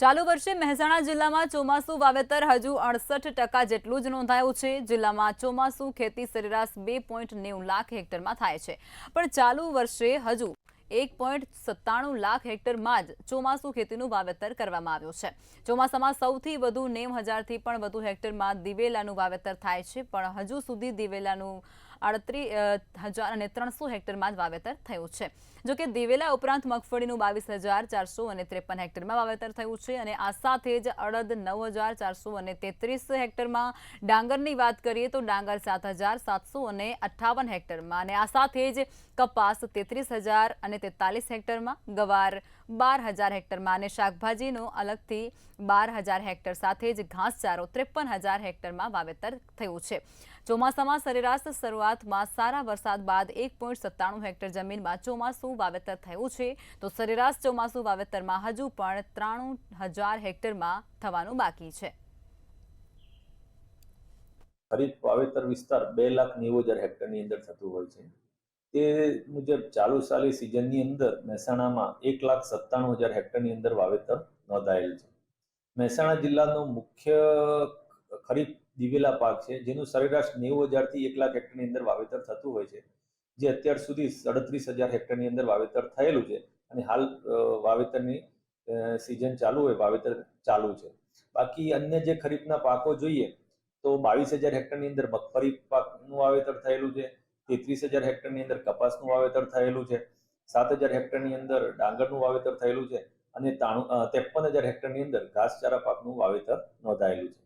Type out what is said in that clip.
ચાલુ વર્ષે મહેસાણા જિલ્લામાં ચોમાસુ વાવેતર હજુ 68% જેટલું જ નોંધાયું છે। જિલ્લામાં ચોમાસુ ખેતી સરેરાશ 2.90 લાખ હેક્ટરમાં થાય છે, પણ ચાલુ વર્ષે હજુ 1.97 લાખ હેક્ટરમાં જ ચોમાસુ ખેતીનું વાવેતર કરવામાં આવ્યું છે। ચોમાસામાં સૌથી વધુ 90,000થી પણ વધુ હેક્ટરમાં દિવેલાનું વાવેતર થાય છે, પણ હજુ સુધી દિવેલાનું 38,300 હેક્ટરમાં જ વાવેતર થયું છે। જોકે દિવેલા ઉપરાંત મગફળીનું 22,453 હેક્ટરમાં વાવેતર થયું છે અને આ સાથે જ અડદ 9,433 હેક્ટરમાં, ડાંગરની વાત કરીએ તો ડાંગર 7,758 હેક્ટરમાં અને આ સાથે જ કપાસ 33,043 હેક્ટરમાં, ગવાર 12,000 હેક્ટરમાં અને શાકભાજીનો અલગથી 12,000 હેક્ટર સાથે જ ઘાસચારો 53,000 હેક્ટરમાં વાવેતર થયું છે। ચોમાસામાં સરેરાશ શરૂઆતમાં સારા વરસાદ બાદ 1.97 હેક્ટર જમીનમાં ચોમાસું વાવેતર થયું છે, તો સરેરાશ ચોમાસું વાવેતરમાં હજુ પણ 93,000 હેક્ટરમાં થવાનું બાકી છે। ખરીફ વાવેતર વિસ્તાર 2,90,000 હેક્ટરની અંદર થતું હોય છે। તે મુજબ ચાલુ સાલી સિઝનની અંદર મહેસાણામાં 1,97,000 હેક્ટરની અંદર વાવેતર નોંધાયેલ છે। મહેસાણા જિલ્લાનો મુખ્ય ખરીફ દિવેલા પાક છે, જેનું સરેરાશ 90,000થી 1 લાખ હેક્ટરની અંદર વાવેતર થતું હોય છે, જે અત્યાર સુધી 37,000 હેક્ટરની અંદર વાવેતર થયેલું છે અને હાલ વાવેતરની સિઝન ચાલુ હોય, વાવેતર ચાલુ છે। બાકી અન્ય જે ખરીફના પાકો જોઈએ તો 22,000 હેક્ટરની અંદર મગફળી પાકનું વાવેતર થયેલું છે, 33,000 હેક્ટરની અંદર કપાસનું વાવેતર થયેલું છે, 7,000 હેક્ટરની અંદર ડાંગરનું વાવેતર થયેલું છે અને 53,000 હેક્ટરની અંદર ઘાસચારા પાકનું વાવેતર નોંધાયેલું છે।